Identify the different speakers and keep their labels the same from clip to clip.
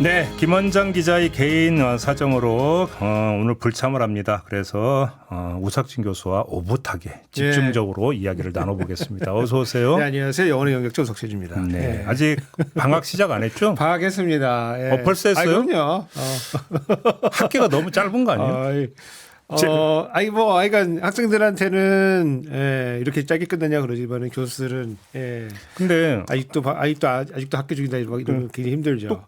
Speaker 1: 네, 김원장 기자의 개인 사정으로 오늘 불참을 합니다. 그래서 우석진 교수와 오붓하게 집중적으로 이야기를 나눠보겠습니다. 어서 오세요.
Speaker 2: 네, 안녕하세요. 영어는 영역자 우석진입니다.
Speaker 1: 네,
Speaker 2: 네.
Speaker 1: 아직 방학 시작 안 했죠?
Speaker 2: 방학했습니다. 예.
Speaker 1: 벌써 했어요?
Speaker 2: 그럼요.
Speaker 1: 학기가 너무 짧은 거 아니에요?
Speaker 2: 아이가 학생들한테는 이렇게 짧게 끝내냐 그러지만 교수들은
Speaker 1: 근데
Speaker 2: 아직도 학교 중이다 이러면 굉장히 힘들죠.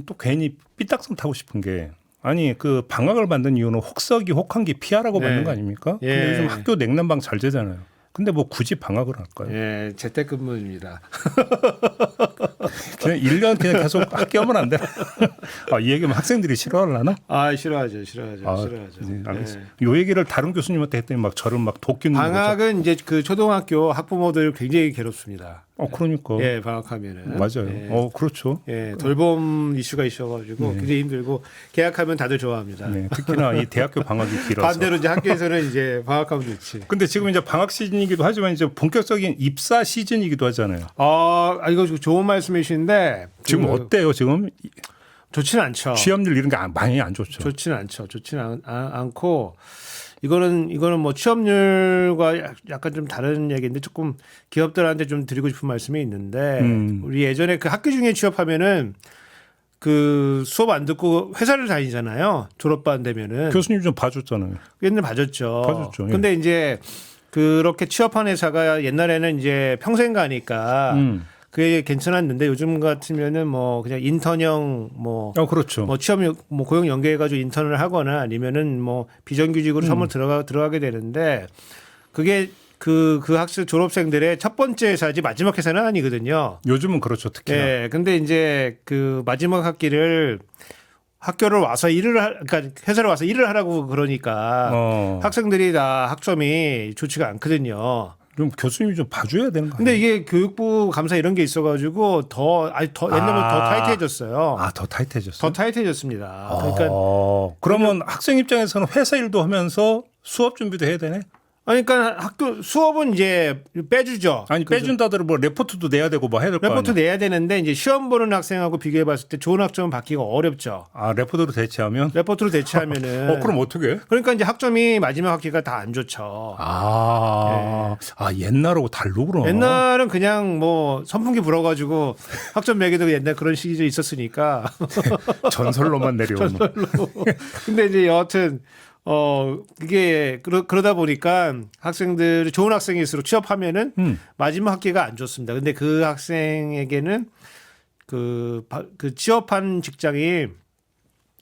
Speaker 1: 또 괜히 삐딱선 타고 싶은 게 아니 그 방학을 만든 이유는 혹서기 혹한기 피하라고 만든 거 아닙니까? 근데 요즘 학교 냉난방 잘 되잖아요. 근데 뭐 굳이 방학을 할까요?
Speaker 2: 예, 재택근무입니다.
Speaker 1: 그냥 1년 그냥 계속 학교하면 안 되나? 이 얘기면 학생들이 싫어하려나?
Speaker 2: 싫어하죠.
Speaker 1: 네, 알겠습니다. 요 얘기를 다른 교수님한테 했더니 막 저를 막 도끼는
Speaker 2: 방학은 이제 그 초등학교 학부모들 굉장히 괴롭습니다.
Speaker 1: 그러니까.
Speaker 2: 예, 방학하면은.
Speaker 1: 맞아요.
Speaker 2: 예.
Speaker 1: 그렇죠.
Speaker 2: 예, 돌봄 이슈가 있어가지고 굉장히 힘들고 개학하면 다들 좋아합니다.
Speaker 1: 네, 특히나 이 대학교 방학이 길어서.
Speaker 2: 반대로 이제 학교에서는 이제 방학하면 좋지.
Speaker 1: 근데 지금 이제 방학 시즌이기도 하지만 이제 본격적인 입사 시즌이기도 하잖아요.
Speaker 2: 이거 좋은 말씀이신데
Speaker 1: 지금 어때요? 지금
Speaker 2: 좋지는 않죠.
Speaker 1: 취업률 이런 게 많이 안 좋죠.
Speaker 2: 좋지는 않죠. 좋지는 않고 이거는 뭐 취업률과 약간 좀 다른 얘기인데 조금 기업들한테 좀 드리고 싶은 말씀이 있는데 우리 예전에 그 학교 중에 취업하면은 그 수업 안 듣고 회사를 다니잖아요. 졸업반 되면은.
Speaker 1: 교수님 좀 봐줬잖아요.
Speaker 2: 옛날 봐줬죠.
Speaker 1: 봐줬죠. 예.
Speaker 2: 근데 이제 그렇게 취업한 회사가 옛날에는 이제 평생 가니까 그게 괜찮았는데 요즘 같으면은 뭐 그냥 인턴형
Speaker 1: 그렇죠.
Speaker 2: 뭐 취업 뭐 고용 연계해가지고 인턴을 하거나 아니면은 뭐 비정규직으로 처음으로 들어가게 되는데 그게 그 학생 졸업생들의 첫 번째 회사지 마지막 회사는 아니거든요.
Speaker 1: 요즘은 그렇죠. 특히나.
Speaker 2: 예. 근데 이제 그 마지막 학기를 학교를 와서 그러니까 회사를 와서 일을 하라고 그러니까 학생들이 다 학점이 좋지가 않거든요.
Speaker 1: 좀 교수님이 좀 봐줘야 되는 거 아니에요?
Speaker 2: 근데 이게 교육부 감사 이런 게 있어가지고 더 옛날보다 더 타이트해졌어요.
Speaker 1: 더 타이트해졌어요?
Speaker 2: 더 타이트해졌습니다. 그러니까
Speaker 1: 그러면 학생 입장에서는 회사 일도 하면서 수업 준비도 해야 되네?
Speaker 2: 그러니까 학교 수업은 이제 빼주죠.
Speaker 1: 아니 빼준다더러 뭐 레포트도 내야 되고 뭐 해야 될 거 아니에요?
Speaker 2: 레포트 내야 되는데 이제 시험 보는 학생하고 비교해봤을 때 좋은 학점을 받기가 어렵죠.
Speaker 1: 레포트로 대체하면?
Speaker 2: 레포트로 대체하면은.
Speaker 1: 그럼 어떻게 해?
Speaker 2: 그러니까 이제 학점이 마지막 학기가 다 안 좋죠.
Speaker 1: 옛날하고 다르구나.
Speaker 2: 옛날은 그냥 뭐 선풍기 불어가지고 학점 매기도 옛날 그런 시기도 있었으니까.
Speaker 1: 전설로만 내려오는.
Speaker 2: 근데 이제 여하튼 이게 그러다 보니까 학생들이 좋은 학생일수록 취업하면은 마지막 학기가 안 좋습니다. 근데 그 학생에게는 그 취업한 직장이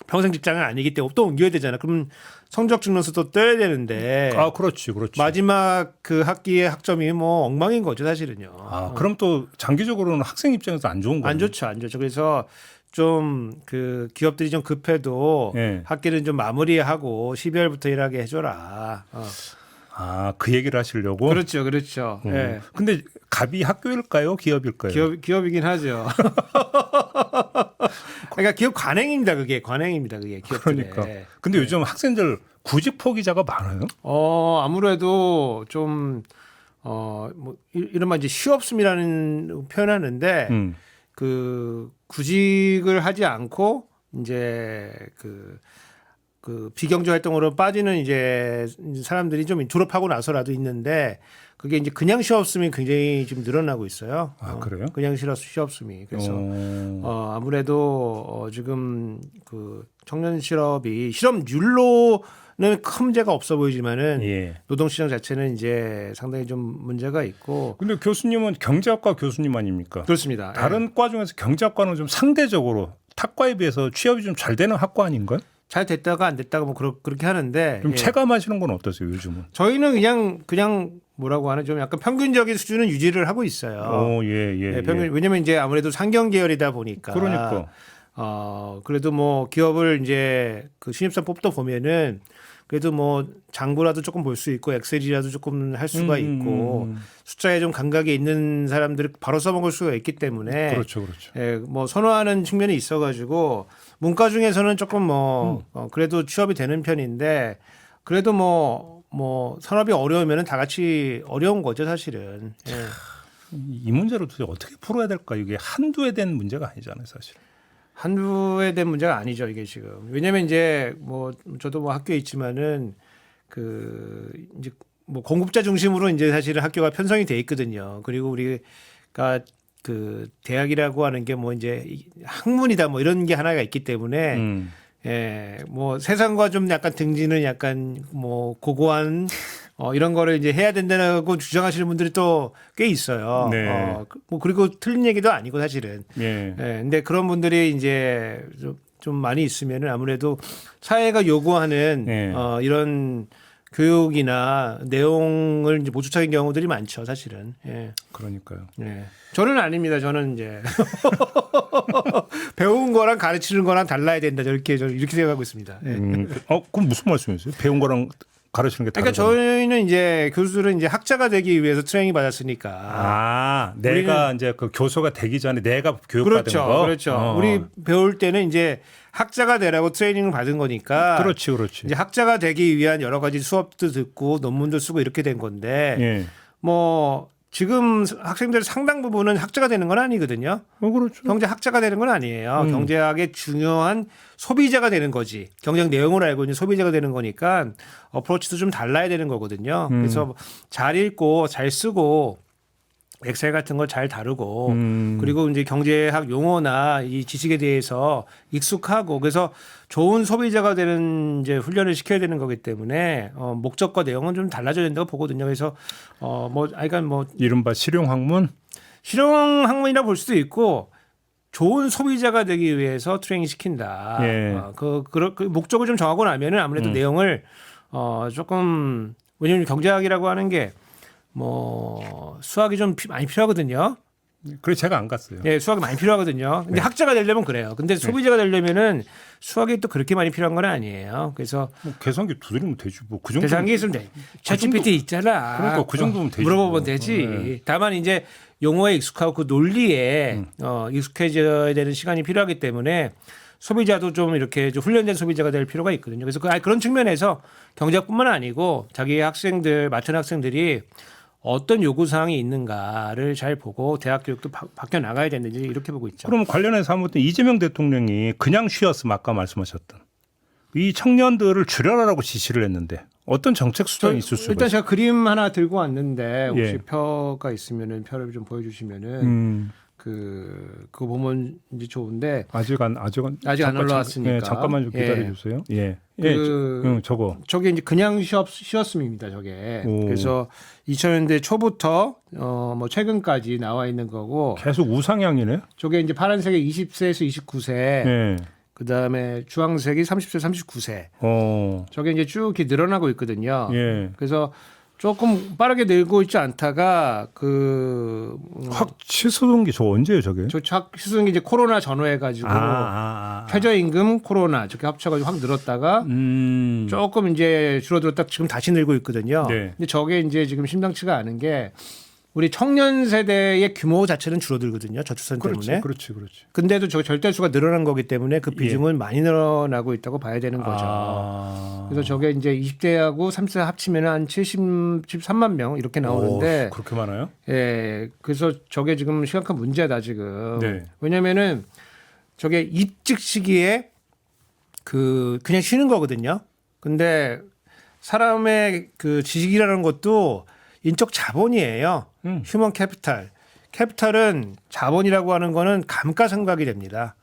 Speaker 2: 평생 직장은 아니기 때문에 또 옮겨야 되잖아. 그럼 성적 증명서도 떼야 되는데.
Speaker 1: 그렇지.
Speaker 2: 마지막 그 학기의 학점이 뭐 엉망인 거죠, 사실은요.
Speaker 1: 그럼 또 장기적으로는 학생 입장에서 안 좋은 거예요.
Speaker 2: 안 좋죠. 그래서 좀 그 기업들이 좀 급해도 학기는 좀 마무리하고 12월부터 일하게 해줘라.
Speaker 1: 그 얘기를 하시려고?
Speaker 2: 그렇죠. 예.
Speaker 1: 근데 갑이 학교일까요? 기업일까요?
Speaker 2: 기업이긴 하죠. 그러니까 기업 관행입니다. 그게 기업들의.
Speaker 1: 그러니까. 근데 요즘 학생들 구직 포기자가 많아요?
Speaker 2: 아무래도 좀 뭐 이른바 이제 쉬없음이라는 표현하는데 그 구직을 하지 않고 이제 그 비경제 활동으로 빠지는 이제 사람들이 좀 졸업하고 나서라도 있는데 그게 이제 그냥 쉬었음이 굉장히 지금 늘어나고 있어요.
Speaker 1: 그래요?
Speaker 2: 그냥 쉬었음이. 그래서 아무래도 지금 그 청년 실업이 실업률로는 큰 문제가 없어 보이지만은 노동시장 자체는 이제 상당히 좀 문제가 있고.
Speaker 1: 근데 교수님은 경제학과 교수님 아닙니까?
Speaker 2: 그렇습니다.
Speaker 1: 다른 과 중에서 경제학과는 좀 상대적으로 탁과에 비해서 취업이 좀 잘 되는 학과 아닌가요?
Speaker 2: 잘 됐다가 안 됐다가 뭐 그렇게 하는데
Speaker 1: 좀 체감하시는 건 어떠세요 요즘은?
Speaker 2: 저희는 그냥 뭐라고 하나 좀 약간 평균적인 수준은 유지를 하고 있어요. 평균. 왜냐면 이제 아무래도 상경 계열이다 보니까.
Speaker 1: 그러니까.
Speaker 2: 그래도 뭐 기업을 이제 그 신입사원 뽑다 보면은 그래도 뭐 장부라도 조금 볼 수 있고 엑셀이라도 조금 할 수가 있고 숫자에 좀 감각이 있는 사람들을 바로 써먹을 수가 있기 때문에
Speaker 1: 그렇죠.
Speaker 2: 뭐 선호하는 측면이 있어가지고 문과 중에서는 조금 그래도 취업이 되는 편인데 그래도 뭐 산업이 어려우면은 다 같이 어려운 거죠 사실은.
Speaker 1: 이 문제를 도대체 어떻게 풀어야 될까? 이게 한두에 된 문제가 아니잖아요 사실.
Speaker 2: 한두 해 된 문제가 아니죠 이게 지금. 왜냐면 이제 뭐 저도 뭐 학교에 있지만은 그 이제 뭐 공급자 중심으로 이제 사실은 학교가 편성이 돼 있거든요. 그리고 우리가 그 대학이라고 하는 게 뭐 이제 학문이다 뭐 이런 게 하나가 있기 때문에 예, 뭐 세상과 좀 약간 등지는 약간 뭐 고고한 이런 거를 이제 해야 된다고 주장하시는 분들이 또 꽤 있어요.
Speaker 1: 네.
Speaker 2: 뭐 그리고 틀린 얘기도 아니고 사실은.
Speaker 1: 예.
Speaker 2: 예, 근데 그런 분들이 이제 좀 많이 있으면은 아무래도 사회가 요구하는
Speaker 1: 네.
Speaker 2: 이런 교육이나 내용을 이제 못 쫓아가는 경우들이 많죠, 사실은. 예.
Speaker 1: 그러니까요.
Speaker 2: 예. 저는 아닙니다. 저는 이제 배운 거랑 가르치는 거랑 달라야 된다. 저는 이렇게 생각하고 있습니다. 예.
Speaker 1: 그럼 무슨 말씀이세요? 배운 거랑 가르치는 게 다르다.
Speaker 2: 그러니까 저희는 이제 교수들은 이제 학자가 되기 위해서 트레이닝 받았으니까.
Speaker 1: 내가 이제 그 교수가 되기 전에 내가 교육받은
Speaker 2: 그렇죠,
Speaker 1: 거.
Speaker 2: 그렇죠. 우리 배울 때는 이제 학자가 되라고 트레이닝을 받은 거니까.
Speaker 1: 그렇지.
Speaker 2: 이제 학자가 되기 위한 여러 가지 수업도 듣고 논문도 쓰고 이렇게 된 건데.
Speaker 1: 예.
Speaker 2: 뭐 지금 학생들 상당 부분은 학자가 되는 건 아니거든요.
Speaker 1: 그렇죠.
Speaker 2: 경제학자가 되는 건 아니에요. 경제학의 중요한 소비자가 되는 거지. 경제학 내용을 알고 있는 소비자가 되는 거니까 어프로치도 좀 달라야 되는 거거든요. 그래서 잘 읽고 잘 쓰고 엑셀 같은 걸 잘 다루고 그리고 이제 경제학 용어나 이 지식에 대해서 익숙하고 그래서 좋은 소비자가 되는 이제 훈련을 시켜야 되는 거기 때문에 목적과 내용은 좀 달라져야 된다고 보거든요. 그래서 뭐
Speaker 1: 이른바 실용학문.
Speaker 2: 실용학문이라 볼 수도 있고 좋은 소비자가 되기 위해서 트레이닝 시킨다.
Speaker 1: 예.
Speaker 2: 그 목적을 좀 정하고 나면은 아무래도 내용을 조금 왜냐하면 경제학이라고 하는 게 뭐 수학이 좀 많이 필요하거든요.
Speaker 1: 그래서 제가 안 갔어요.
Speaker 2: 예, 수학이 많이 필요하거든요. 근데 학자가 되려면 그래요. 근데 소비자가 되려면은 수학이 또 그렇게 많이 필요한 건 아니에요. 그래서
Speaker 1: 뭐 계산기 두드리면 되지. 뭐 그 정도.
Speaker 2: 계산기 있으면 돼. 챗GPT 있잖아.
Speaker 1: 그러니까 그 정도면 되지.
Speaker 2: 물어보면
Speaker 1: 뭐.
Speaker 2: 되지.
Speaker 1: 네.
Speaker 2: 다만 이제 용어에 익숙하고 그 논리에 익숙해져야 되는 시간이 필요하기 때문에 소비자도 좀 이렇게 좀 훈련된 소비자가 될 필요가 있거든요. 그래서 그런 측면에서 경제학뿐만 아니고 자기 학생들 맡은 학생들이 어떤 요구사항이 있는가를 잘 보고 대학 교육도 바뀌어 나가야 되는지 이렇게 보고 있죠.
Speaker 1: 그럼 관련해서 한번 이재명 대통령이 그냥 쉬었으면 아까 말씀하셨던 이 청년들을 줄여라라고 지시를 했는데 어떤 정책 수단이 있을 수가
Speaker 2: 일단
Speaker 1: 있어요?
Speaker 2: 제가 그림 하나 들고 왔는데 혹시
Speaker 1: 예.
Speaker 2: 표가 있으면은 표를 좀 보여주시면은 그거 보면 이제 좋은데
Speaker 1: 아직 안
Speaker 2: 올라왔으니까
Speaker 1: 잠깐만 좀 기다려 주세요. 예. 저거.
Speaker 2: 저게 이제 그냥 쉬었음입니다. 저게.
Speaker 1: 오.
Speaker 2: 그래서 2000년대 초부터 뭐 최근까지 나와 있는 거고.
Speaker 1: 계속 우상향이네.
Speaker 2: 저게 이제 파란색이 20세에서 29세.
Speaker 1: 예.
Speaker 2: 그다음에 주황색이 30세, 39세. 저게 이제 쭉 이렇게 늘어나고 있거든요.
Speaker 1: 예.
Speaker 2: 그래서 조금 빠르게 늘고 있지 않다가
Speaker 1: 확 치솟은 게 저 언제예요, 저게?
Speaker 2: 저 치솟은 게 이제 코로나 전후해 가지고 최저임금 코로나 저렇게 합쳐가지고 확 늘었다가 조금 이제 줄어들었다 지금 다시 늘고 있거든요.
Speaker 1: 네.
Speaker 2: 근데 저게 이제 지금 심상치가 않은 게 우리 청년 세대의 규모 자체는 줄어들거든요. 저출산 때문에.
Speaker 1: 그렇지.
Speaker 2: 근데도 저 절대수가 늘어난 거기 때문에 그 비중은 많이 늘어나고 있다고 봐야 되는 거죠. 그래서 저게 이제 20대하고 30대 합치면 한 73만 명 이렇게 나오는데.
Speaker 1: 오, 그렇게 많아요?
Speaker 2: 예. 그래서 저게 지금 심각한 문제다 지금.
Speaker 1: 네.
Speaker 2: 왜냐면은 저게 입직 시기에 그냥 쉬는 거거든요. 근데 사람의 그 지식이라는 것도 인적 자본이에요. 휴먼 캐피탈. 캐피탈은 자본이라고 하는 거는 감가상각이 됩니다.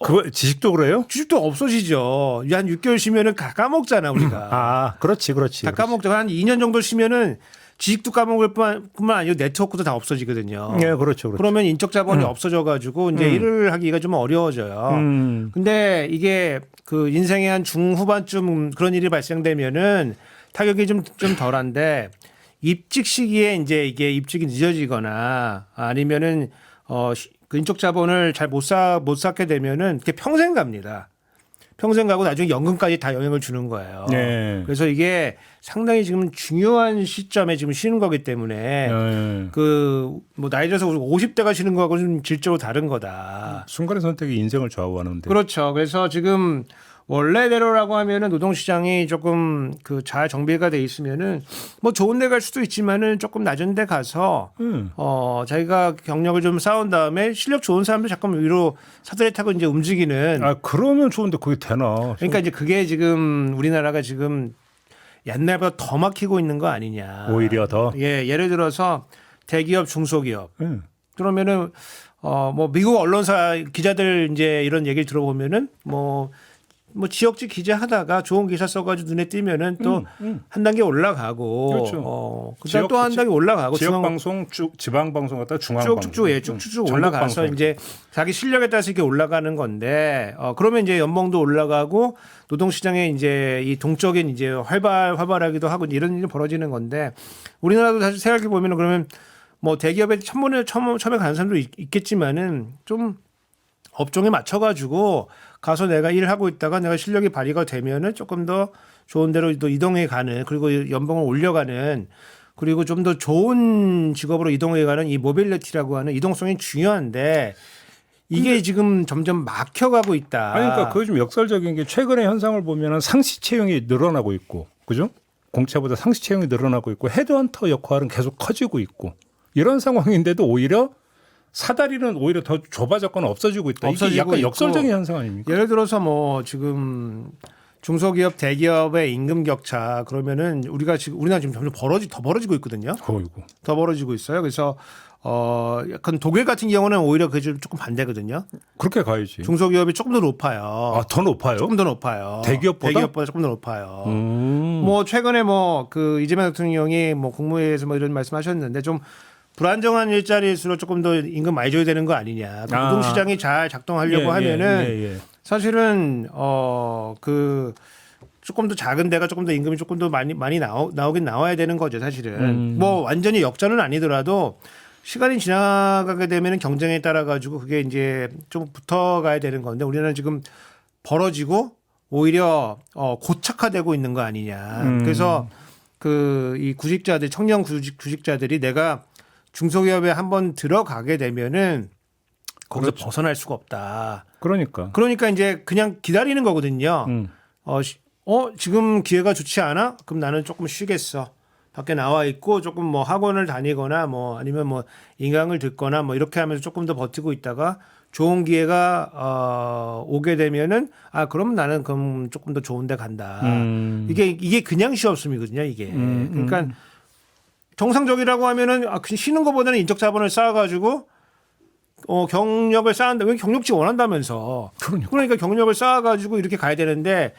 Speaker 1: 그거 지식도 그래요?
Speaker 2: 지식도 없어지죠. 한 6개월 쉬면은 다 까먹잖아 우리가.
Speaker 1: 그렇지.
Speaker 2: 다 까먹죠. 한 2년 정도 쉬면은 지식도 까먹을 뿐만 아니고 네트워크도 다 없어지거든요.
Speaker 1: 네, 그렇죠.
Speaker 2: 그러면 인적 자본이 없어져가지고 이제 일을 하기가 좀 어려워져요. 근데 이게 그 인생의 한 중후반쯤 그런 일이 발생되면은 타격이 좀 덜한데 입직 시기에 이제 이게 입직이 늦어지거나 아니면은 그 인적 자본을 잘 못 쌓게 되면은 그게 평생 갑니다. 평생 가고 나중에 연금까지 다 영향을 주는 거예요.
Speaker 1: 네.
Speaker 2: 그래서 이게 상당히 지금 중요한 시점에 지금 쉬는 거기 때문에 그 뭐 나이 들어서 50대가 쉬는 거하고 좀 질적으로 다른 거다.
Speaker 1: 순간의 선택이 인생을 좌우하는데.
Speaker 2: 그렇죠. 그래서 지금 원래대로라고 하면은 노동시장이 조금 그 잘 정비가 돼 있으면은 뭐 좋은 데 갈 수도 있지만은 조금 낮은 데 가서 자기가 경력을 좀 쌓은 다음에 실력 좋은 사람들 잠깐 위로 사다리 타고 이제 움직이는.
Speaker 1: 그러면 좋은데 그게 되나?
Speaker 2: 그러니까 이제 그게 지금 우리나라가 지금 옛날보다 더 막히고 있는 거 아니냐.
Speaker 1: 오히려 더.
Speaker 2: 예, 예를 들어서 대기업, 중소기업. 그러면은 뭐 미국 언론사 기자들 이제 이런 얘기를 들어보면은 뭐 지역지 기자 하다가 좋은 기사 써가지고 눈에 띄면은 또 한 단계 올라가고,
Speaker 1: 그렇죠.
Speaker 2: 그다음 또 한 단계 올라가고,
Speaker 1: 지역 방송, 지방 방송 갔다 중앙 방송,
Speaker 2: 쭉쭉 올라가서 방송. 이제 자기 실력에 따라서 이렇게 올라가는 건데, 그러면 이제 연봉도 올라가고 노동시장에 이제 이 동적인 이제 활발하기도 하고 이런 일이 벌어지는 건데, 우리나라도 사실 생각해 보면은 그러면 뭐 대기업에 처음에 가는 사람도 있겠지만은 좀 업종에 맞춰가지고 가서 내가 일을 하고 있다가 내가 실력이 발휘가 되면은 조금 더 좋은 데로 또 이동해 가는, 그리고 연봉을 올려가는, 그리고 좀 더 좋은 직업으로 이동해 가는 이 모빌리티라고 하는 이동성이 중요한데 이게 지금 점점 막혀가고 있다.
Speaker 1: 그러니까 그게 좀 역설적인 게 최근의 현상을 보면은 상시 채용이 늘어나고 있고, 그죠? 공채보다 상시 채용이 늘어나고 있고 헤드헌터 역할은 계속 커지고 있고 이런 상황인데도 오히려 사다리는 오히려 더 좁아졌거나 없어지고 있다. 이게 약간 역설적인 현상 아닙니까?
Speaker 2: 예를 들어서 뭐 지금 중소기업, 대기업의 임금 격차 그러면은 우리나라 지금 점점 더 벌어지고 있거든요.
Speaker 1: 어이구.
Speaker 2: 더 벌어지고 있어요. 그래서 약간 독일 같은 경우는 오히려 그게 조금 반대거든요.
Speaker 1: 그렇게 가야지.
Speaker 2: 중소기업이 조금 더 높아요.
Speaker 1: 더 높아요?
Speaker 2: 조금 더 높아요.
Speaker 1: 대기업보다
Speaker 2: 조금 더 높아요. 뭐 최근에 뭐 그 이재명 대통령이 뭐 국무회의에서 뭐 이런 말씀하셨는데 좀 불안정한 일자리일수록 조금 더 임금 많이 줘야 되는 거 아니냐. 노동시장이 잘 작동하려고 하면은 사실은 그 조금 더 작은 데가 조금 더 임금이 조금 더 많이 나오긴 나와야 되는 거죠, 사실은. 뭐 완전히 역전은 아니더라도 시간이 지나가게 되면은 경쟁에 따라 가지고 그게 이제 좀 붙어가야 되는 건데 우리나라는 지금 벌어지고 오히려 고착화되고 있는 거 아니냐. 그래서 그 이 구직자들, 청년 구직자들이 내가 중소기업에 한번 들어가게 되면은 거기서
Speaker 1: 그렇죠.
Speaker 2: 벗어날 수가 없다.
Speaker 1: 그러니까
Speaker 2: 이제 그냥 기다리는 거거든요. 지금 기회가 좋지 않아? 그럼 나는 조금 쉬겠어. 밖에 나와 있고 조금 뭐 학원을 다니거나 뭐 아니면 뭐 인강을 듣거나 뭐 이렇게 하면서 조금 더 버티고 있다가 좋은 기회가 오게 되면은 그럼 나는 그럼 조금 더 좋은 데 간다. 이게 그냥 시험이거든요, 이게. 그러니까 정상적이라고 하면은 그냥 쉬는 것보다는 인적 자본을 쌓아가지고 경력을 쌓는다. 왜 경력직 원한다면서? 그러니까 경력을 쌓아가지고 이렇게 가야 되는데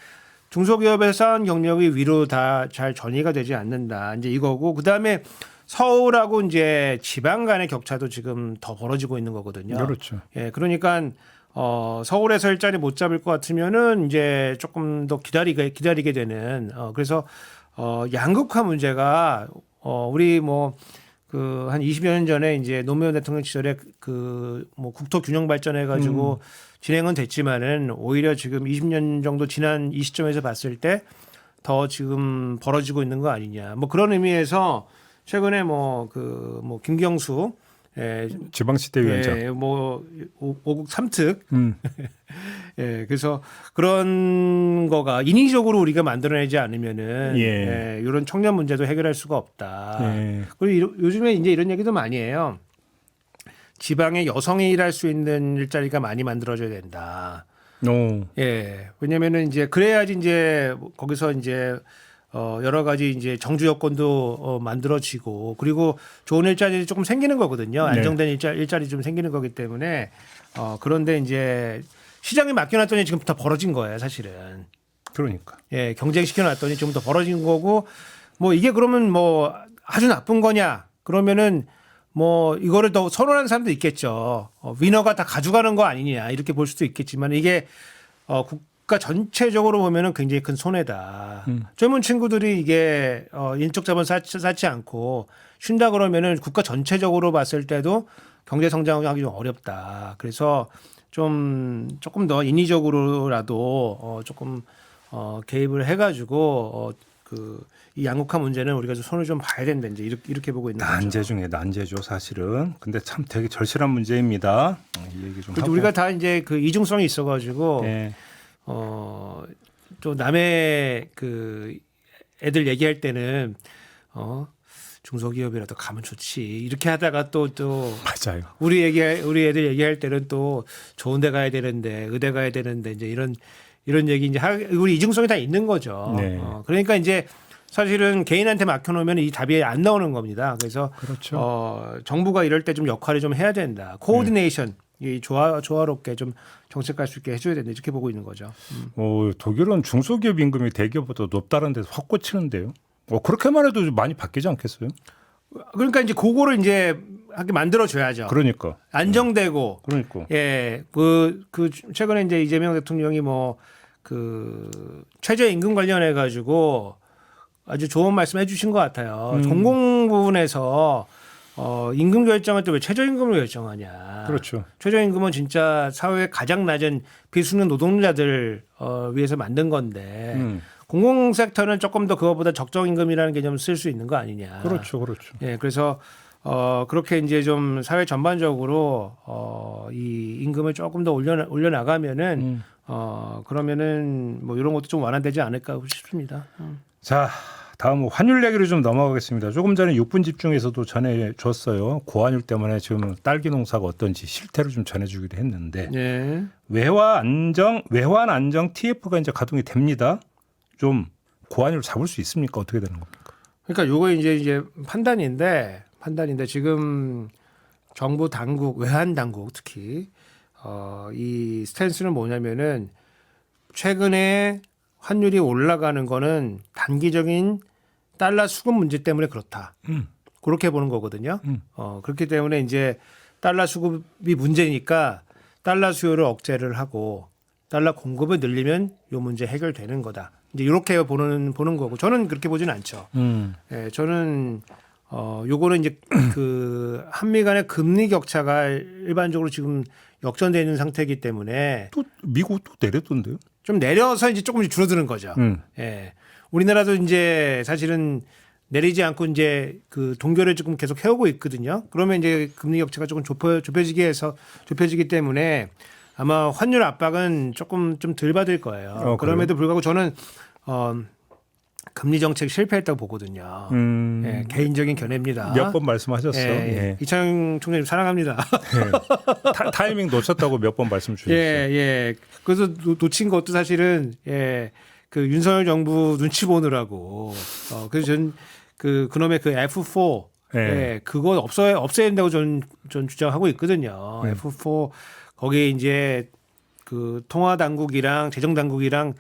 Speaker 2: 중소기업에 쌓은 경력이 위로 다 잘 전이가 되지 않는다. 이제 이거고 그 다음에 서울하고 이제 지방 간의 격차도 지금 더 벌어지고 있는 거거든요.
Speaker 1: 그렇죠.
Speaker 2: 예, 그러니까 서울에서 일자리 못 잡을 것 같으면은 이제 조금 더 기다리게 되는. 그래서 양극화 문제가 우리 뭐 그 한 20여 년 전에 이제 노무현 대통령 시절에 그 뭐 국토 균형 발전해 가지고 진행은 됐지만은 오히려 지금 20년 정도 지난 이 시점에서 봤을 때 더 지금 벌어지고 있는 거 아니냐. 뭐 그런 의미에서 최근에 뭐 김경수
Speaker 1: 지방시대위원장
Speaker 2: 뭐 5국 3특 그래서 그런 거가 인위적으로 우리가 만들어내지 않으면은 이런 청년 문제도 해결할 수가 없다. 그리고 요즘에 이제 이런 얘기도 많이 해요. 지방에 여성이 일할 수 있는 일자리가 많이 만들어져야 된다. 왜냐면은 이제 그래야지 이제 거기서 이제 여러 가지 이제 정주 여건도 만들어지고 그리고 좋은 일자리 조금 생기는 거거든요. 안정된 일자리 좀 생기는 거기 때문에 그런데 이제 시장에 맡겨놨더니 지금 다 벌어진 거예요, 사실은.
Speaker 1: 그러니까.
Speaker 2: 경쟁시켜놨더니 좀 더 벌어진 거고 뭐 이게 그러면 뭐 아주 나쁜 거냐? 그러면은 뭐 이거를 더 선호하는 사람도 있겠죠. 위너가 다 가져가는 거 아니냐 이렇게 볼 수도 있겠지만 이게 국가 전체적으로 보면은 굉장히 큰 손해다. 젊은 친구들이 이게 인적 자본 쌓지 않고 쉰다 그러면은 국가 전체적으로 봤을 때도 경제 성장하기 좀 어렵다. 그래서 조금 더 인위적으로라도 조금 개입을 해가지고 이 양극화 문제는 우리가 좀 손을 좀 봐야 된다. 이제 이렇게 보고 있는 거죠.
Speaker 1: 난제 중에 난제죠, 사실은. 근데 참 되게 절실한 문제입니다. 이 얘기 좀 하고.
Speaker 2: 우리가 다 이제 그 이중성이 있어가지고 또 남의 그 애들 얘기할 때는 중소기업이라도 가면 좋지 이렇게 하다가 또
Speaker 1: 맞아요.
Speaker 2: 우리 애들 얘기할 때는 또 좋은데 가야 되는데 의대 가야 되는데 이제 이런 얘기 이제 우리 이중성이 다 있는 거죠.
Speaker 1: 네.
Speaker 2: 그러니까 이제 사실은 개인한테 맡겨놓으면 이 답이 안 나오는 겁니다. 그래서
Speaker 1: 그렇죠.
Speaker 2: 정부가 이럴 때 좀 역할을 좀 해야 된다. 코오디네이션 이 조화롭게 좀 정책할 수 있게 해줘야 된다. 이렇게 보고 있는 거죠.
Speaker 1: 독일은 중소기업 임금이 대기업보다 높다는 데서 확 꽂히는데요. 그렇게만 해도 좀 많이 바뀌지 않겠어요?
Speaker 2: 그러니까 이제 그거를 이제 하게 만들어줘야죠.
Speaker 1: 그러니까.
Speaker 2: 안정되고.
Speaker 1: 그러니까.
Speaker 2: 예, 그 최근에 이제 이재명 대통령이 최저임금 관련해 가지고 아주 좋은 말씀 해주신 것 같아요. 공공 부분에서 임금 결정할 때 왜 최저임금을 결정하냐.
Speaker 1: 그렇죠.
Speaker 2: 최저임금은 진짜 사회의 가장 낮은 비수능 노동자들 위해서 만든 건데 공공 섹터는 조금 더 그거보다 적정임금이라는 개념을 쓸 수 있는 거 아니냐.
Speaker 1: 그렇죠.
Speaker 2: 예, 그래서 그렇게 이제 좀 사회 전반적으로 이 임금을 조금 더 올려 나가면은 그러면은 뭐 이런 것도 좀 완화되지 않을까 싶습니다.
Speaker 1: 자, 다음 환율 얘기로 좀 넘어가겠습니다. 조금 전에 6분 집중에서도 전해줬어요. 고환율 때문에 지금 딸기 농사가 어떤지 실태를 좀 전해주기도 했는데
Speaker 2: 예.
Speaker 1: 외환 안정 TF가 이제 가동이 됩니다. 좀 고환율 잡을 수 있습니까? 어떻게 되는 겁니까?
Speaker 2: 그러니까 요거 이제 판단인데 지금 정부 당국, 외환 당국 특히 이 스탠스는 뭐냐면은 최근에 환율이 올라가는 거는 단기적인 달러 수급 문제 때문에 그렇다. 그렇게 보는 거거든요. 그렇기 때문에 이제 달러 수급이 문제니까 달러 수요를 억제를 하고 달러 공급을 늘리면 요 문제 해결되는 거다. 이제 이렇게 보는 거고 저는 그렇게 보지는 않죠. 예, 저는 요거는 이제 그 한미 간의 금리 격차가 일반적으로 지금 역전되어 있는 상태이기 때문에
Speaker 1: 또 미국 또 내렸던데요?
Speaker 2: 좀 내려서 이제 조금씩 줄어드는 거죠. 예. 우리나라도 이제 사실은 내리지 않고 이제 그 동결을 조금 계속 해오고 있거든요. 그러면 이제 금리 격차가 조금 좁혀지기 때문에 아마 환율 압박은 조금 좀 덜 받을 거예요. 그럼에도 불구하고 저는 금리 정책 실패했다고 보거든요. 예, 개인적인 견해입니다.
Speaker 1: 몇 번 말씀하셨어요.
Speaker 2: 예. 이창용 총장님 사랑합니다.
Speaker 1: 예. 타이밍 놓쳤다고 몇 번 말씀 주셨어요.
Speaker 2: 예. 그래서 놓친 것도 사실은 그 윤석열 정부 눈치 보느라고 그래서 전 그놈의 그 F4 그거 없애야 된다고 전 주장하고 있거든요. F4 거기에 이제 그 통화 당국이랑 재정 당국이랑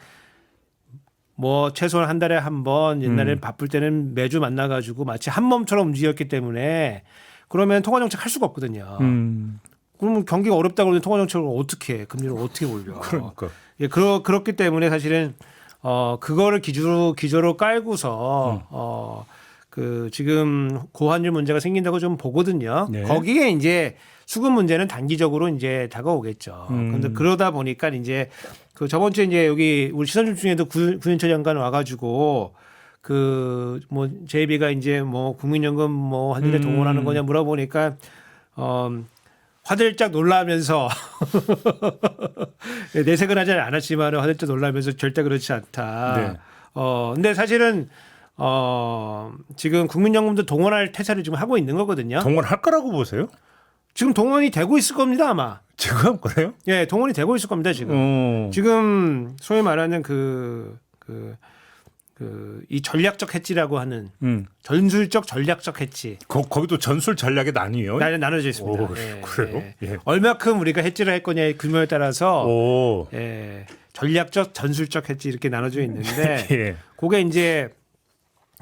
Speaker 2: 뭐 최소한 한 달에 한 번 옛날에는 바쁠 때는 매주 만나가지고 마치 한 몸처럼 움직였기 때문에 그러면 통화 정책 할 수가 없거든요. 그러면 경기가 어렵다 그러면 통화 정책을 어떻게 해? 금리를 어떻게 올려?
Speaker 1: 그러니까.
Speaker 2: 예, 그렇기 때문에 사실은 그거를 기조로 깔고서 그 지금 고환율 문제가 생긴다고 좀 보거든요.
Speaker 1: 네.
Speaker 2: 거기에 이제 수급 문제는 단기적으로 이제 다가오겠죠. 그런데 그러다 보니까 이제 그 저번 주에 이제 여기 우리 시선 중에도 구윤철 장관 와가지고 그 뭐 JB가 이제 뭐 국민연금 뭐 환율에 동원하는 거냐 물어보니까 화들짝 놀라면서 내색은 하지 않았지만 화들짝 놀라면서 절대 그렇지 않다.
Speaker 1: 네.
Speaker 2: 근데 사실은 지금 국민연금도 동원할 태세를 지금 하고 있는 거거든요.
Speaker 1: 동원할 거라고 보세요?
Speaker 2: 지금 동원이 되고 있을 겁니다 아마.
Speaker 1: 지금 그래요?
Speaker 2: 예, 동원이 되고 있을 겁니다 지금. 지금 소위 말하는 이 전략적 해지라고 하는 전술적 전략적 해지.
Speaker 1: 거기도 전술 전략에
Speaker 2: 나눠져 있습니다.
Speaker 1: 오, 그래요? 예.
Speaker 2: 얼마큼 우리가 해지를 할 거냐의 규모에 따라서
Speaker 1: 오.
Speaker 2: 전략적 전술적 해지 이렇게 나눠져 있는데
Speaker 1: 예.
Speaker 2: 그게 이제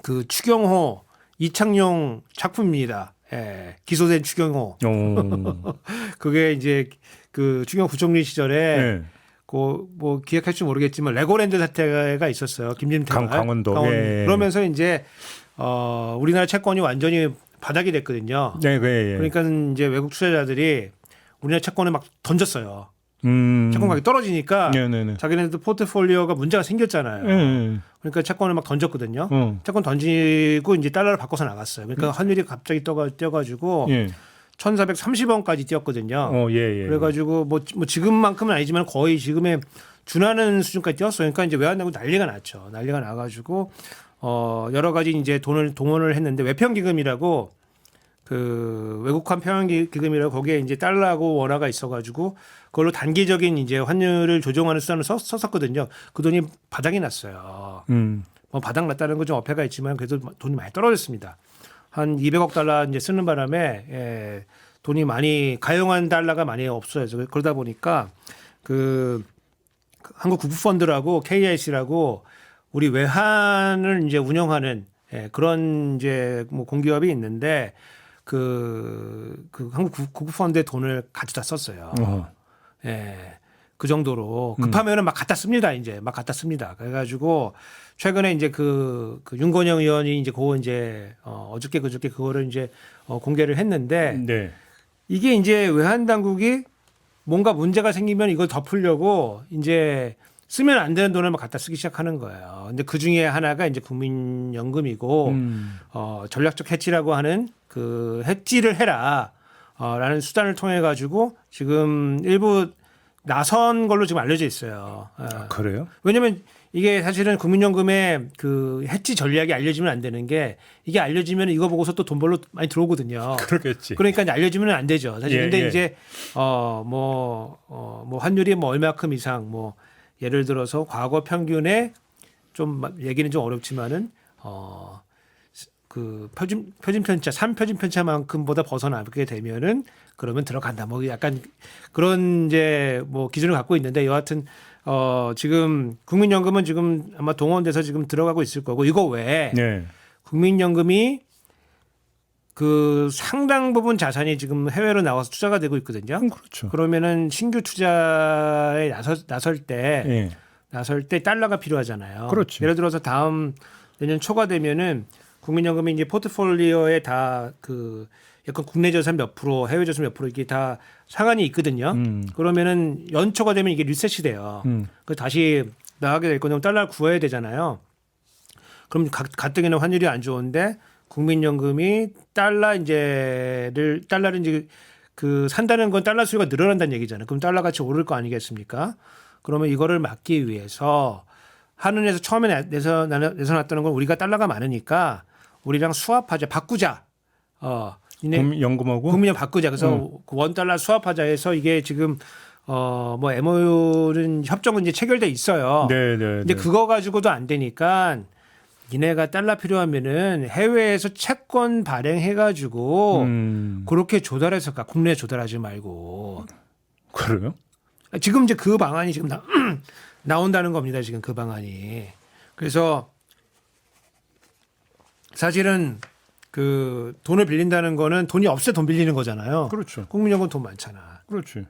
Speaker 2: 그 추경호 이창용 작품입니다. 예, 기소된 추경호. 그게 이제 그 추경호 부총리 시절에 뭐 기억할지 모르겠지만 레고랜드 사태가 있었어요. 김진태
Speaker 1: 강원도.
Speaker 2: 그러면서 이제 우리나라 채권이 완전히 바닥이 됐거든요.
Speaker 1: 네,
Speaker 2: 그러니까 이제 외국 투자자들이 우리나라 채권을 막 던졌어요. 채권 가격이 떨어지니까 자기네들 포트폴리오가 문제가 생겼잖아요. 그러니까 채권을 막 던졌거든요. 채권 던지고 이제 달러를 바꿔서 나갔어요. 그러니까 환율이 갑자기 뛰어가지고 1,430원까지 뛰었거든요.
Speaker 1: 예.
Speaker 2: 그래가지고 뭐 지금만큼은 아니지만 거의 지금에 준하는 수준까지 뛰었어요. 그러니까 이제 외환당국 난리가 났죠. 난리가 나가지고 여러 가지 이제 돈을 동원을 했는데 외평기금이라고 그 외국환 평형기금이라고 거기에 이제 달러하고 원화가 있어가지고 그걸로 단기적인 이제 환율을 조정하는 수단을 썼었거든요. 그 돈이 바닥이 났어요. 뭐 바닥 났다는 건 좀 어폐가 있지만 그래도 돈이 많이 떨어졌습니다. 한 200억 달러 이제 쓰는 바람에 돈이 많이 가용한 달러가 많이 없어요. 그러다 보니까 그 한국 국부펀드라고 KIC라고 우리 외환을 이제 운영하는 그런 이제 뭐 공기업이 있는데 그 한국 국부펀드의 돈을 가져다 썼어요. 그 정도로 급하면은 막 갖다 씁니다. 이제 막 갖다 씁니다. 그래가지고 최근에 이제 그 윤건영 의원이 이제 그거 이제 어저께 그저께 그거를 이제 공개를 했는데
Speaker 1: 네.
Speaker 2: 이게 이제 외환 당국이 뭔가 문제가 생기면 이걸 덮으려고 이제 쓰면 안 되는 돈을 막 갖다 쓰기 시작하는 거예요. 근데 그 중에 하나가 이제 국민연금이고 전략적 해지라고 하는 그 해지를 해라 라는 수단을 통해 가지고 지금 일부 나선 걸로 지금 알려져 있어요.
Speaker 1: 그래요?
Speaker 2: 왜냐하면 이게 사실은 국민연금의 그 해지 전략이 알려지면 안 되는 게 이게 알려지면 이거 보고서 또 돈 벌러 많이 들어오거든요.
Speaker 1: 그러겠지.
Speaker 2: 그러니까 이제 알려지면 안 되죠. 사실 근데 이제 뭐 환율이 뭐 얼마큼 이상 뭐 예를 들어서 과거 평균에 좀 얘기는 좀 어렵지만은 그 표준 편차 3표준 편차만큼보다 벗어나게 되면은 그러면 들어간다. 뭐 약간 그런 이제 뭐 기준을 갖고 있는데 여하튼 지금 국민연금은 지금 아마 동원돼서 지금 들어가고 있을 거고 이거 외에 국민연금이 그 상당 부분 자산이 지금 해외로 나와서 투자가 되고 있거든요.
Speaker 1: 그렇죠.
Speaker 2: 그러면은 신규 투자에 나설 때 달러가 필요하잖아요.
Speaker 1: 그렇죠.
Speaker 2: 예를 들어서 다음 내년 초가 되면은 국민연금이 이제 포트폴리오에 다 그 약간 국내 자산 몇 프로, 해외 자산 몇 프로 이게 다 상한이 있거든요. 그러면은 연초가 되면 이게 리셋이 돼요. 그 다시 나가게 될 거면 달러를 구해야 되잖아요. 그럼 가뜩이나 환율이 안 좋은데 국민연금이 달러를 이제 그 산다는 건 달러 수요가 늘어난다는 얘기잖아요. 그럼 달러 가치 오를 거 아니겠습니까? 그러면 이거를 막기 위해서 한은에서 처음에 내서놨다는 건 우리가 달러가 많으니까 우리랑 수합하자, 바꾸자.
Speaker 1: 국민연금하고
Speaker 2: 국민연금 바꾸자. 그래서 $1 수합하자 해서 이게 지금 뭐 MOU는 협정은 이제 체결돼 있어요.
Speaker 1: 네.
Speaker 2: 근데 그거 가지고도 안 되니까 니네가 달러 필요하면은 해외에서 채권 발행해가지고 그렇게 조달해서 가. 국내에 조달하지 말고.
Speaker 1: 그래요?
Speaker 2: 지금 이제 그 방안이 지금 나온다는 겁니다. 지금 그 방안이. 그래서 사실은 그 돈을 빌린다는 거는 돈이 없어 돈 빌리는 거잖아요.
Speaker 1: 그렇죠.
Speaker 2: 국민연금 돈 많잖아.
Speaker 1: 그렇지.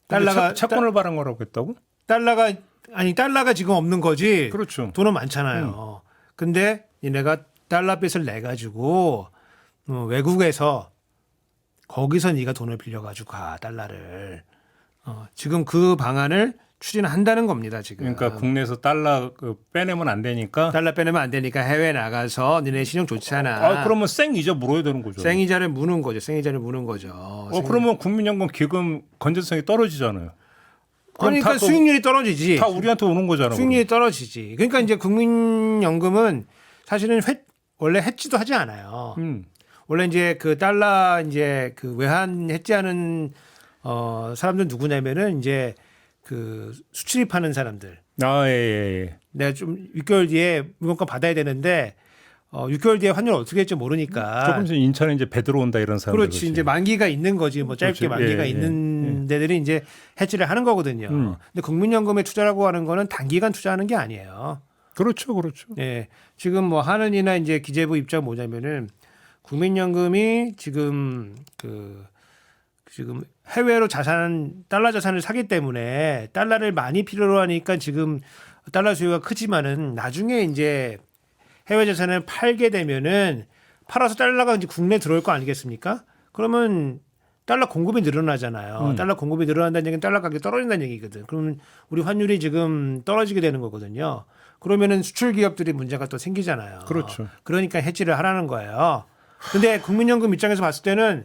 Speaker 2: 달러가
Speaker 1: 채권을 발행하라고 했다고?
Speaker 2: 달러가 지금 없는 거지.
Speaker 1: 그렇죠.
Speaker 2: 돈은 많잖아요. 근데 니네가 달러빚을 내 가지고 외국에서 거기서 네가 돈을 빌려 가지고 가 달러를. 지금 그 방안을 추진한다는 겁니다. 지금.
Speaker 1: 그러니까 국내에서 달러 빼내면 안 되니까.
Speaker 2: 달러 빼내면 안 되니까 해외 나가서 니네 신용 좋잖아.
Speaker 1: 그러면 생이자 물어야 되는 거죠.
Speaker 2: 생이자를 무는 거죠.
Speaker 1: 그러면 국민연금 기금 건전성이 떨어지잖아요.
Speaker 2: 그러니까 수익률이 떨어지지.
Speaker 1: 다 우리한테 오는 거잖아요.
Speaker 2: 수익률이 떨어지지. 그러니까 이제 국민연금은 사실은 원래 해지도 하지 않아요. 원래 이제 그 달러 이제 그 외환 해지하는 사람들 누구냐면은 이제 그 수출입하는 사람들.
Speaker 1: 예.
Speaker 2: 내가 좀 6개월 뒤에 물건값 받아야 되는데 6개월 뒤에 환율 어떻게 될지 모르니까.
Speaker 1: 조금씩 인천에 이제 배 들어온다 이런 사람들.
Speaker 2: 그렇지. 이제 만기가 있는 거지. 뭐 짧게
Speaker 1: 그렇지.
Speaker 2: 만기가 있는 데들이 이제 해지를 하는 거거든요. 근데 국민연금에 투자라고 하는 거는 단기간 투자하는 게 아니에요.
Speaker 1: 그렇죠.
Speaker 2: 예. 지금 뭐 한은이나 이제 기재부 입장 뭐냐면은 국민연금이 지금 지금 해외로 달러 자산을 사기 때문에 달러를 많이 필요로 하니까 지금 달러 수요가 크지만은 나중에 이제 해외 자산을 팔게 되면은 팔아서 달러가 이제 국내에 들어올 거 아니겠습니까? 그러면 달러 공급이 늘어나잖아요. 달러 공급이 늘어난다는 얘기는 달러 가격이 떨어진다는 얘기거든. 그러면 우리 환율이 지금 떨어지게 되는 거거든요. 그러면은 수출 기업들이 문제가 또 생기잖아요.
Speaker 1: 그렇죠.
Speaker 2: 그러니까 해지를 하라는 거예요. 근데 국민연금 입장에서 봤을 때는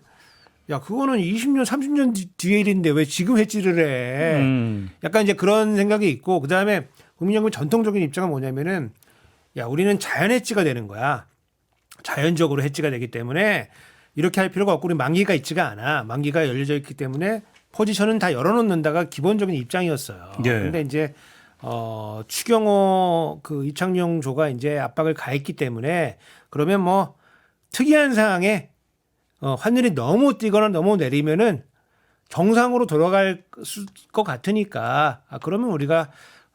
Speaker 2: 야, 그거는 20년, 30년 뒤에 일인데 왜 지금 해지를 해? 약간 이제 그런 생각이 있고, 그 다음에 국민연금 전통적인 입장은 뭐냐면은, 야, 우리는 자연 해지가 되는 거야. 자연적으로 해지가 되기 때문에 이렇게 할 필요가 없고, 우리 만기가 있지가 않아. 만기가 열려져 있기 때문에 포지션은 다 열어놓는다가 기본적인 입장이었어요.
Speaker 1: 예.
Speaker 2: 근데 이제, 추경호 그 이창용 조가 이제 압박을 가했기 때문에 그러면 뭐 특이한 상황에 환율이 너무 뛰거나 너무 내리면은 정상으로 돌아갈 것 같으니까 그러면 우리가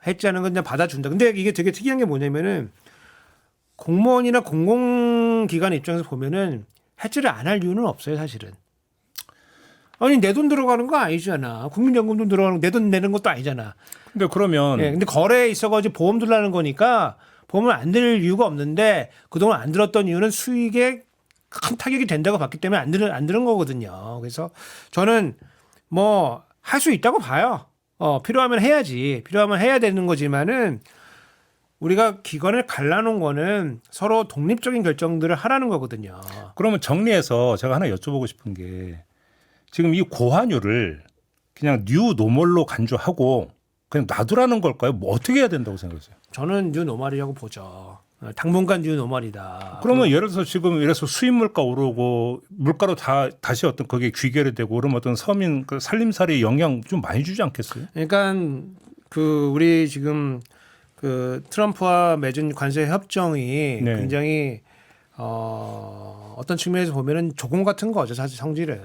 Speaker 2: 해지하는 건 그냥 받아준다. 근데 이게 되게 특이한 게 뭐냐면은 공무원이나 공공기관 입장에서 보면은 해지를 안 할 이유는 없어요, 사실은. 아니 내 돈 들어가는 거 아니잖아. 국민연금 돈 들어가는 거 내 돈 내는 것도 아니잖아.
Speaker 1: 근데 그러면
Speaker 2: 예, 근데 거래에 있어가지고 보험 들라는 거니까 보험을 안 들 이유가 없는데 그동안 안 들었던 이유는 수익에 큰 타격이 된다고 봤기 때문에 안 들은 거거든요. 그래서 저는 뭐 할 수 있다고 봐요. 필요하면 해야지. 필요하면 해야 되는 거지만은 우리가 기관을 갈라놓은 거는 서로 독립적인 결정들을 하라는 거거든요.
Speaker 1: 그러면 정리해서 제가 하나 여쭤보고 싶은 게 지금 이 고환율을 그냥 뉴 노멀로 간주하고 그냥 놔두라는 걸까요? 뭐 어떻게 해야 된다고 생각하세요?
Speaker 2: 저는 뉴 노멀이라고 보죠. 당분간 뉴 노멀이다.
Speaker 1: 그러면 예를 들어서 지금 이래서 수입 물가 오르고 물가로 다시 어떤 거기에 귀결이 되고 그러면 어떤 서민 그 살림살이에 영향 좀 많이 주지 않겠어요?
Speaker 2: 그러니까 그 우리 지금 그 트럼프와 맺은 관세 협정이
Speaker 1: 네.
Speaker 2: 굉장히 어떤 측면에서 보면은 조공 같은 거죠, 사실 성질은.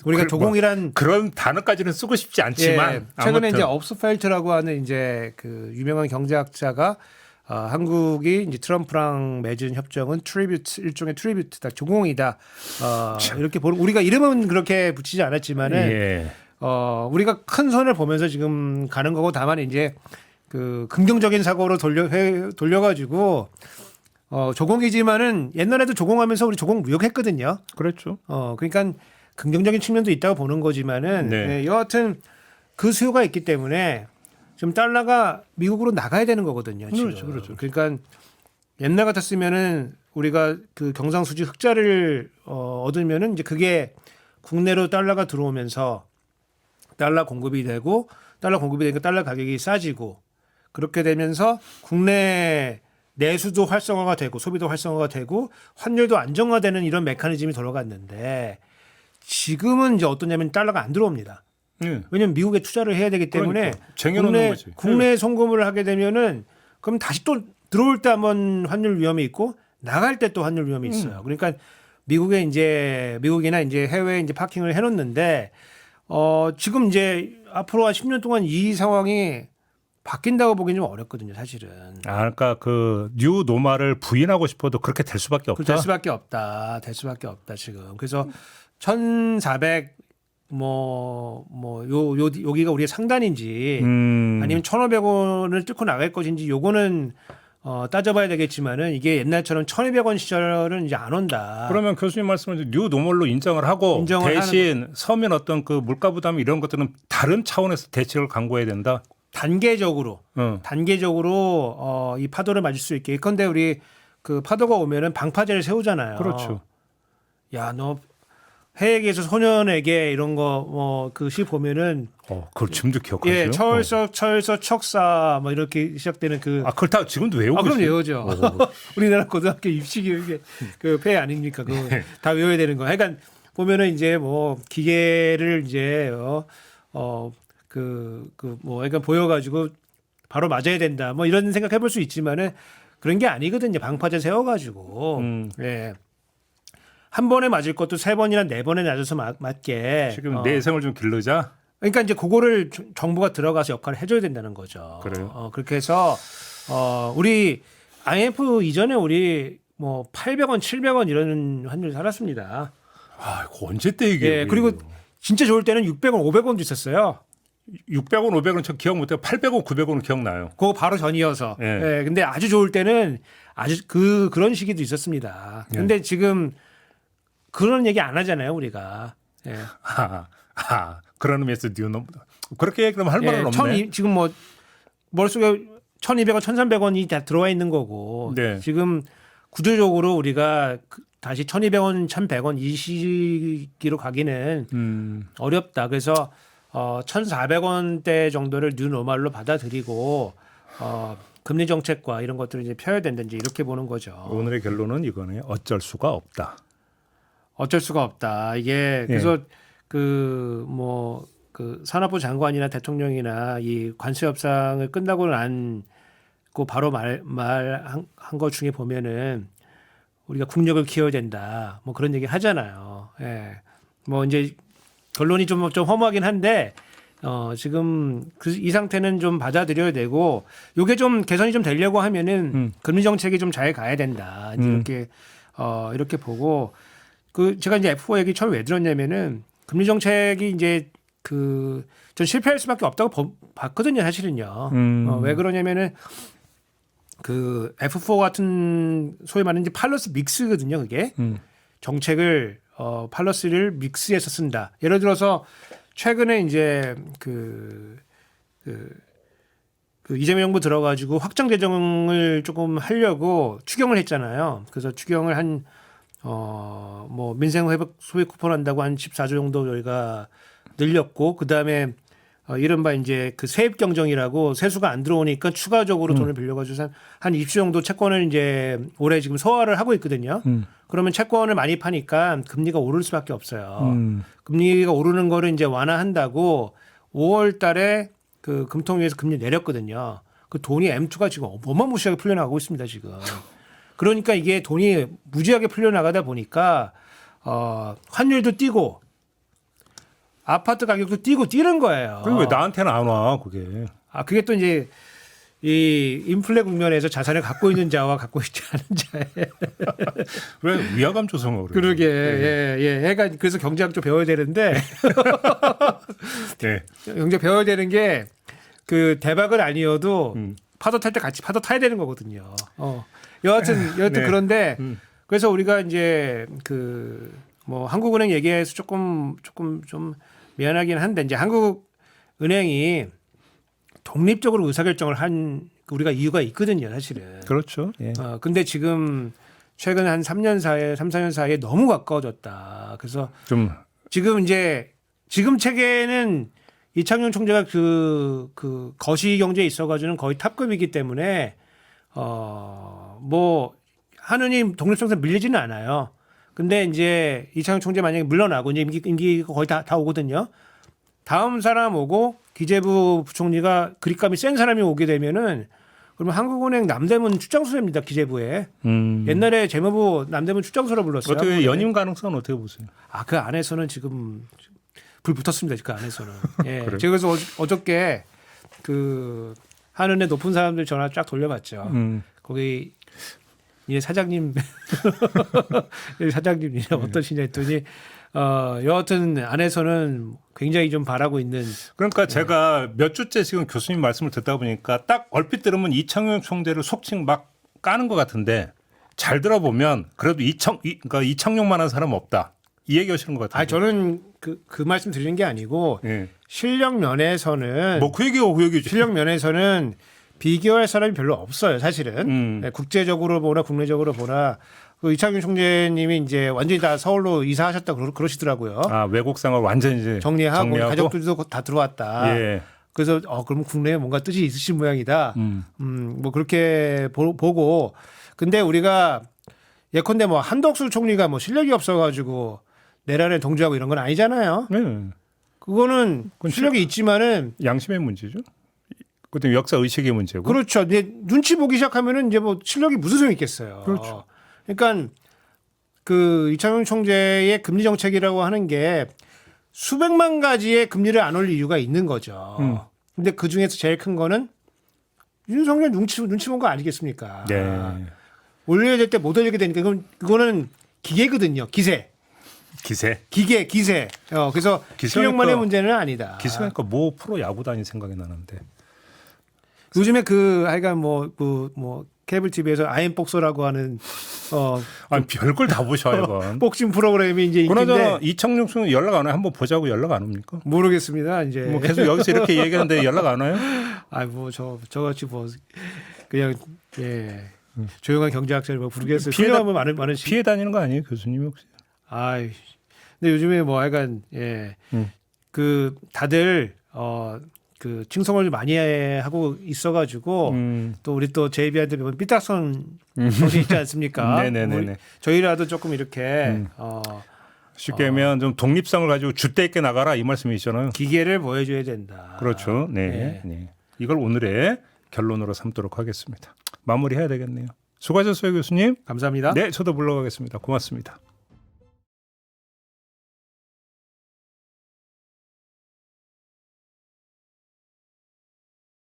Speaker 2: 우리가 조공이란
Speaker 1: 그런 단어까지는 쓰고 싶지 않지만
Speaker 2: 예, 최근에
Speaker 1: 아무튼.
Speaker 2: 이제 업스펠트라고 하는 이제 그 유명한 경제학자가 한국이 이제 트럼프랑 맺은 협정은 트리뷰트 일종의 트리뷰트다, 조공이다. 이렇게 보는 우리가 이름은 그렇게 붙이지 않았지만은
Speaker 1: 예.
Speaker 2: 우리가 큰 선을 보면서 지금 가는 거고 다만 이제 그 긍정적인 사고로 돌려가지고 조공이지만은 옛날에도 조공하면서 우리 조공 무역했거든요.
Speaker 1: 그렇죠.
Speaker 2: 그러니까 긍정적인 측면도 있다고 보는 거지만은
Speaker 1: 네.
Speaker 2: 예, 여하튼 그 수요가 있기 때문에 지금 달러가 미국으로 나가야 되는 거거든요. 지금.
Speaker 1: 그렇죠, 그렇죠.
Speaker 2: 그러니까 옛날 같았으면은 우리가 그 경상수지 흑자를 얻으면은 이제 그게 국내로 달러가 들어오면서 달러 공급이 되고 달러 공급이 되니까 달러 가격이 싸지고 그렇게 되면서 국내 내수도 활성화가 되고 소비도 활성화가 되고 환율도 안정화되는 이런 메커니즘이 돌아갔는데 지금은 이제 어떠냐면 달러가 안 들어옵니다. 왜냐하면 미국에 투자를 해야 되기 때문에
Speaker 1: 그러니까 쟁여놓는 거지.
Speaker 2: 국내 송금을 하게 되면은 그럼 다시 또 들어올 때 한번 환율 위험이 있고 나갈 때 또 환율 위험이 있어요. 그러니까 미국이나 이제 해외에 이제 파킹을 해놓는데 지금 이제 앞으로 한 10년 동안 이 상황이 바뀐다고 보기는 좀 어렵거든요, 사실은.
Speaker 1: 그러니까 그 뉴 노말을 부인하고 싶어도 그렇게 될 수밖에 없다.
Speaker 2: 될 수밖에 없다. 될 수밖에 없다 지금. 그래서 1,400 여기가 우리의 상단인지 아니면 1,500원을 뚫고 나갈 것인지 요거는 따져봐야 되겠지만은 이게 옛날처럼 1,200원 시절은 이제 안 온다.
Speaker 1: 그러면 교수님 말씀은 뉴 노멀로 인정을 하고 대신 서민 어떤 그 물가 부담 이런 것들은 다른 차원에서 대책을 강구해야 된다.
Speaker 2: 단계적으로 이 파도를 맞을 수 있게. 그런데 우리 그 파도가 오면은 방파제를 세우잖아요.
Speaker 1: 그렇죠.
Speaker 2: 야, 너 해외에서 소년에게 이런 거 그 시 보면은
Speaker 1: 그걸 지금도 기억하세요?
Speaker 2: 예, 철서 척사 뭐 이렇게 시작되는 그
Speaker 1: 그걸 다 지금도 외우고
Speaker 2: 그럼
Speaker 1: 있어요?
Speaker 2: 외우죠. 우리나라 고등학교 입시 교육에 그 폐 아닙니까? 그거 다 외워야 되는 거. 그러니까 보면은 이제 뭐 기계를 이제 그러니까 보여가지고 바로 맞아야 된다. 뭐 이런 생각 해볼 수 있지만은 그런 게 아니거든요. 방파제 세워가지고 예. 한 번에 맞을 것도 3번이나 4번에 맞아서 맞게.
Speaker 1: 지금 내생을 좀 길르자.
Speaker 2: 그러니까 이제 그거를 정부가 들어가서 역할을 해줘야 된다는 거죠.
Speaker 1: 그래요?
Speaker 2: 그렇게 해서 우리 IMF 이전에 우리 뭐 800원, 700원 이런 환율 살았습니다.
Speaker 1: 이거 언제 때 얘기예요?
Speaker 2: 예, 그리고 진짜 좋을 때는 600원, 500원도 있었어요.
Speaker 1: 600원, 500원 저 기억 못해요. 800원, 900원은 기억나요.
Speaker 2: 그거 바로 전이어서.
Speaker 1: 예.
Speaker 2: 예, 근데 아주 좋을 때는 아주 그런 시기도 있었습니다. 근데 지금 그런 얘기 안 하잖아요, 우리가. 예.
Speaker 1: 그런 의미에서 뉴노 그렇게 그러면 할 말은 없네.
Speaker 2: 지금 뭐 머릿속에 1,200원, 1,300원이 다 들어와 있는 거고
Speaker 1: 네.
Speaker 2: 지금 구조적으로 우리가 다시 1,200원, 1,100원 이 시기로 가기는 어렵다. 그래서 1,400원대 정도를 뉴노멀로 받아들이고 금리 정책과 이런 것들을 이제 펴야 된다든지 이렇게 보는 거죠.
Speaker 1: 오늘의 결론은 이거네요. 어쩔 수가 없다.
Speaker 2: 어쩔 수가 없다. 이게 그래서 그 산업부 장관이나 대통령이나 이 관세 협상을 끝나고 난그 바로 말한 거 중에 보면은 우리가 국력을 키워야 된다. 뭐 그런 얘기 하잖아요. 예. 뭐 이제 결론이 좀 허무하긴 한데 지금 이 상태는 좀 받아들여야 되고 요게 좀 개선이 좀 되려고 하면은 금리 정책이 좀 잘 가야 된다. 이제 이렇게 보고 제가 이제 F4 얘기 처음에 왜 들었냐면은 금리 정책이 이제 전 실패할 수밖에 없다고 봤거든요, 사실은요. 왜 그러냐면은 F4 같은 소위 말하는 이제 팔러스 믹스거든요, 그게. 정책을 팔러스를 믹스해서 쓴다. 예를 들어서 최근에 이제 이재명 정부 들어가지고 확장 재정을 조금 하려고 추경을 했잖아요. 그래서 추경을 민생 회복 소비 쿠폰 한다고 한 14조 정도 저희가 늘렸고, 그 다음에 이른바 이제 세입 경정이라고 세수가 안 들어오니까 추가적으로 돈을 빌려가지고 한 20조 정도 채권을 이제 올해 지금 소화를 하고 있거든요. 그러면 채권을 많이 파니까 금리가 오를 수밖에 없어요. 금리가 오르는 거를 이제 완화한다고 5월 달에 금통위에서 금리 내렸거든요. 그 돈이 M2가 지금 어마무시하게 풀려나가고 있습니다, 지금. 그러니까 이게 돈이 무지하게 풀려나가다 보니까 환율도 뛰고 아파트 가격도 뛰는 거예요.
Speaker 1: 그럼 왜 나한테는 안 와, 그게?
Speaker 2: 그게 또 이제 이 인플레 국면에서 자산을 갖고 있는 자와 갖고 있지 않은 자의
Speaker 1: 왜 위화감 조성을 그래?
Speaker 2: 그러게 애가 그래서 경제학 좀 배워야 되는데
Speaker 1: 네.
Speaker 2: 경제 배워야 되는 게 대박은 아니어도 파도 탈 때 같이 파도 타야 되는 거거든요. 여하튼
Speaker 1: 네.
Speaker 2: 그런데 그래서 우리가 이제 한국은행 얘기해서 조금 좀 미안하긴 한데 이제 한국은행이 독립적으로 의사결정을 한 우리가 이유가 있거든요, 사실은.
Speaker 1: 그렇죠. 예.
Speaker 2: 근데 지금 최근 한 3년 사이에 3, 4년 사이에 너무 가까워졌다. 그래서 지금 체계는 이창용 총재가 거시 경제에 있어가지고는 거의 탑급이기 때문에 하느님 독립성에서 밀리지는 않아요. 근데 이제 이창용 총재 만약에 물러나고 이제 임기가 거의 다 오거든요. 다음 사람 오고 기재부 부총리가 그립감이 센 사람이 오게 되면은 그러면 한국은행 남대문 출장소입니다, 기재부에. 옛날에 재무부 남대문 출장소라 불렀어요.
Speaker 1: 어떻게 연임 가능성은 어떻게 보세요?
Speaker 2: 그 안에서는 지금 불 붙었습니다, 그 안에서는. 예. 제가 그래서 어저께 하는데 높은 사람들 전화 쫙 돌려봤죠. 거기 이 사장님 사장님 어떠시냐 했더니 여하튼 안에서는 굉장히 좀 바라고 있는.
Speaker 1: 그러니까 제가 몇 주째 지금 교수님 말씀을 듣다 보니까 딱 얼핏 들으면 이창용 총재를 속칭 막 까는 것 같은데 잘 들어보면 그래도 그러니까 이창용만한 사람 없다 이 얘기하시는 것 같아요.
Speaker 2: 저는 그 말씀 드리는 게 아니고 실력 면에서는
Speaker 1: 그 얘기죠.
Speaker 2: 실력 면에서는 비교할 사람이 별로 없어요, 사실은. 국제적으로 보나 국내적으로 보나 이창용 총재님이 이제 완전히 다 서울로 이사하셨다 그러시더라고요.
Speaker 1: 외국 생활 완전히 이제
Speaker 2: 정리하고 가족들도 다 들어왔다.
Speaker 1: 예.
Speaker 2: 그래서 그럼 국내에 뭔가 뜻이 있으신 모양이다. 그렇게 보고. 근데 우리가 예컨대 한덕수 총리가 실력이 없어가지고 내란에 동조하고 이런 건 아니잖아요.
Speaker 1: 네.
Speaker 2: 그거는 실력이 있지만은
Speaker 1: 양심의 문제죠. 그때 역사 의식의 문제고.
Speaker 2: 그렇죠. 이제 눈치 보기 시작하면은 이제 실력이 무슨 소용이 있겠어요.
Speaker 1: 그렇죠.
Speaker 2: 그러니까 이창용 총재의 금리 정책이라고 하는 게 수백만 가지의 금리를 안 올릴 이유가 있는 거죠. 근데 그 중에서 제일 큰 거는 윤석열 눈치 본 거 아니겠습니까?
Speaker 1: 네.
Speaker 2: 올려야 될 때 못 올리게 되니까 그거는 기계거든요. 기계. 그래서 실력만의 문제는 아니다.
Speaker 1: 기세니까 프로 야구단이 생각이 나는데.
Speaker 2: 요즘에 하여간 케이블 TV에서 아임복서라고 하는
Speaker 1: 별걸 다 보셔요, 이건.
Speaker 2: 복싱 프로그램이 이제
Speaker 1: 그나저나 이창용 씨는 연락 안 와요? 한번 보자고 연락 안 옵니까?
Speaker 2: 모르겠습니다. 이제
Speaker 1: 계속 여기서 이렇게 얘기하는데 연락 안 와요?
Speaker 2: 저같이 그냥 조용한 경제학자를 뭐 부르겠어요.
Speaker 1: 피해
Speaker 2: 훌륭함은 많으시.
Speaker 1: 피해 다니는 거 아니에요, 교수님 혹시?
Speaker 2: 아이. 근데 요즘에 뭐 하여간 그 다들 그 칭송을 많이 하고 있어가지고 또 우리 또 제이비한테 삐딱선 소리 있지 않습니까?
Speaker 1: 네네네.
Speaker 2: 저희라도 조금 이렇게
Speaker 1: 쉽게 하면 좀 독립성을 가지고 줏대 있게 나가라 이 말씀이시잖아요.
Speaker 2: 기계를 보여줘야 된다.
Speaker 1: 그렇죠. 네. 이걸 오늘의 결론으로 삼도록 하겠습니다. 마무리해야 되겠네요. 수고하셨어요, 교수님.
Speaker 2: 감사합니다.
Speaker 1: 네, 저도 물러가겠습니다. 고맙습니다.